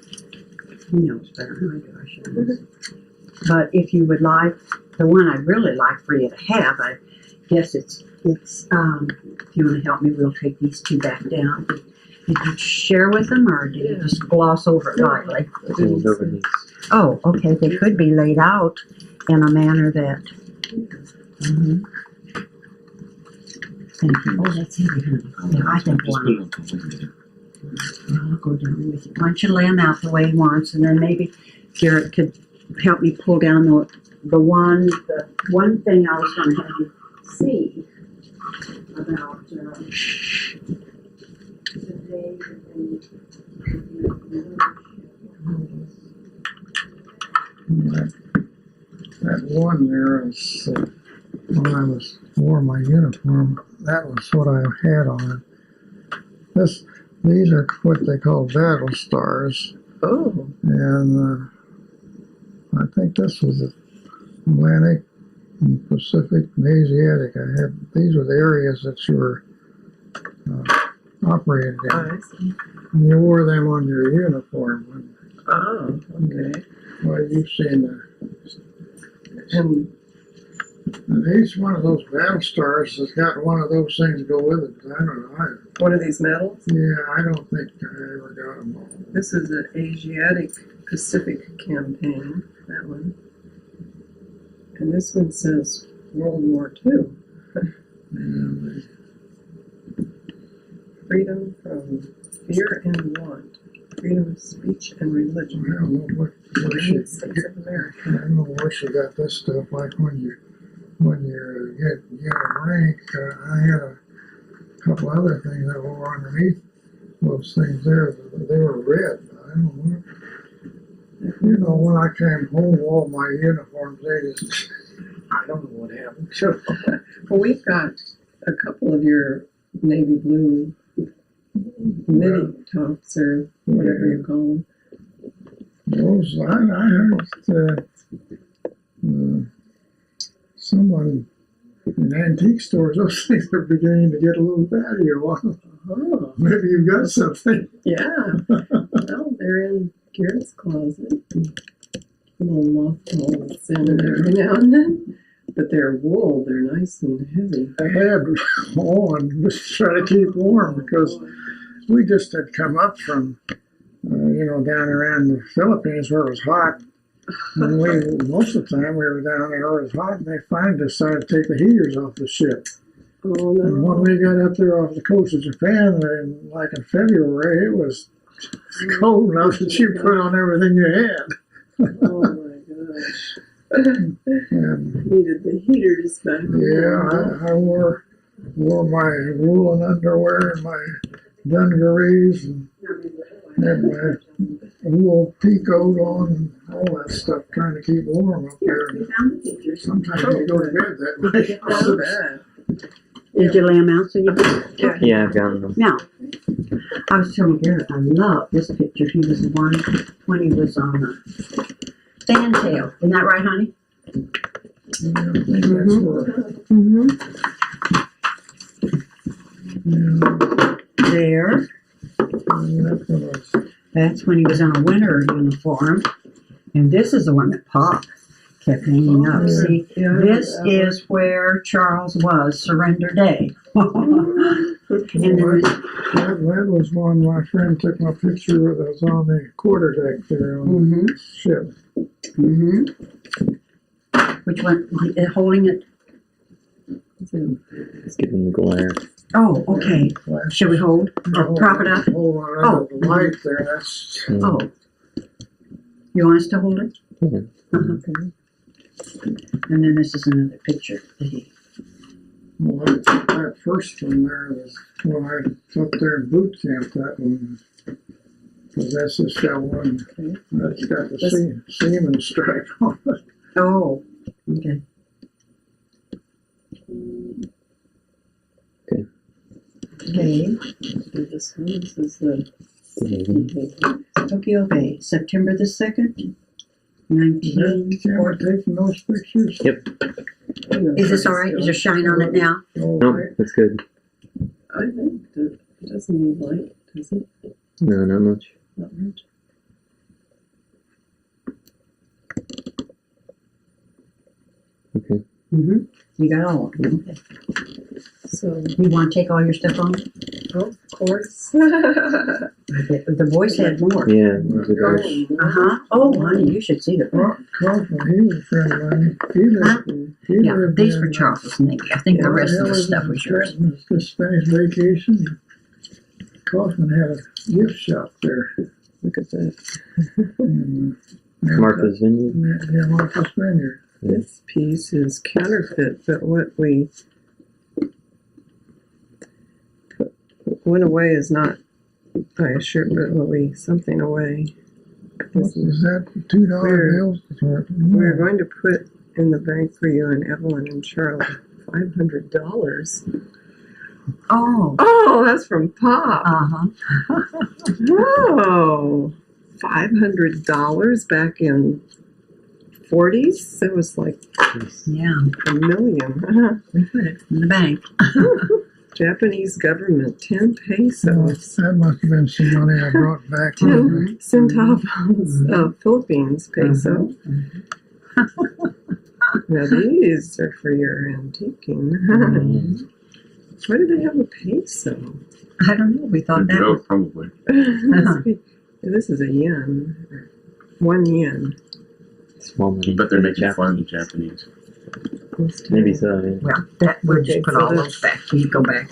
he knows better than I do, I should. But if you would like, the one I'd really like for you to have, I guess it's if you want to help me, we'll take these two back down. Did you share with them, or did you just gloss over it lightly? Hold over these. Oh, okay, they could be laid out in a manner that. Mhm. Thank you. Oh, that's heavy, honey. Yeah, I think Just one. put it on the window. I'll go down with you. Why don't you lay them out the way he wants, and then maybe Garrett could help me pull down the one thing I was going to have you see about the day That one there is, when I wore my uniform, that was what I had on it. These are what they call battle stars. Oh. And I think this was Atlantic and Pacific and Asiatic. These were the areas that you were operated in. I see. And you wore them on your uniform. Oh, okay. Well, you've seen And each one of those battle stars has got one of those things to go with it. I don't know. one of these medals? Yeah, I don't think I ever got them all. This is an Asiatic Pacific campaign, that one. And this one says World War II. And Freedom from fear and want. Freedom of speech and I religion. don't know where she, United States of America. I don't know where she got this stuff. Like when you get a rank, I had a couple other things that were underneath those things there. They were red. I don't know. You know, when I came home, all my uniforms, they just, I don't know what happened. Well, we've got a couple of your navy blue mini tops or whatever you call them. Those, I heard someone in antique stores, those things are beginning to get a little value on them. Oh, Maybe you've got something. yeah. Well, they're in Garrett's closet. A little mothballs in it every now and then. But they're wool, they're nice and heavy. I had on just to try to keep warm because we just had come up from, down around the Philippines where it was hot. And most of the time we were down there where it was hot, and they finally decided to take the heaters off the ship. Oh, And when no. we got up there off the coast of Japan, like in February, it was cold enough that you put on everything you had. Oh, my gosh. And Needed the heaters back yeah, I wore my woolen underwear and my dungarees and had my wool pea coat on and all that stuff, trying to keep warm up there. We found the pictures. Sometimes you go to bed that way. Not bad. Did you lay them out so you could? Yeah, I've gotten them. Now, I was telling Garrett, I love this picture. He was the one when he was on the fantail. Isn't that right, honey? Yeah, I think that's where, Mm-hmm. yeah, There. that's when I was, That's when he was in a winter uniform. And this is the one that Pop kept hanging up. See, this is where Charles was, Surrender Day. And then this, that was one my friend took my picture with. I was on the quarterdeck there on the ship. Which one? Holding it? It's getting the glare. Oh, okay. Should we hold or prop it up? Oh, the light there, that's, Oh. You want us to hold it? Yeah. Okay. And then this is another picture that he. well, that first one there was when I up there in boot camp, that one. Cause that's just got one, that's got the seaman stripe on it. Oh, okay. Okay. Okay. This is the Tokyo Bay, September the 2nd, Is that camera 1940. taking those pictures? Yep. Is this all right? Is there shine on it now? All Nope, right. that's good. I think that it doesn't need light, does it? No, not much. Not much. Okay. Mm-hmm. You got all of them. Okay. So, You want to take all your stuff on? of course. The boys had more. Yeah, those are good. Uh-huh. Oh, honey, you should see the book. Kaufman, he was a friend of mine. He Yeah, lived these in, were Charles' Navy. I think the rest of the stuff was yours. This Spanish vacation. Kaufman had a gift shop there. Look at that. And, Martha's Vineyard. Yeah, Martha's Vineyard. This piece is counterfeit, but what we went away is not, I assure, but what we something away. What was that? $2 bills? We're going to put in the bank for you and Evelyn and Charlie $500. Oh. Oh, that's from Pop. Uh-huh. Whoa, $500 back in 40s. That was like Yeah. $1 million. We put it in the bank. Japanese government, 10 pesos. That must have been some money I brought back. 10 centavos, Philippines peso. Now these are for your antiquing. Why do they have a peso? I don't know. We thought that was. Probably. This is a yen. 1 yen. Small money. But they're making fun of the Japanese. Maybe so, yeah. Well, that we'll just put all those back. You go back.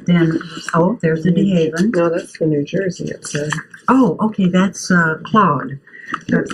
Then, oh, there's the DeHaven. No, that's for New Jersey, it said. Oh, okay, that's Claude. That's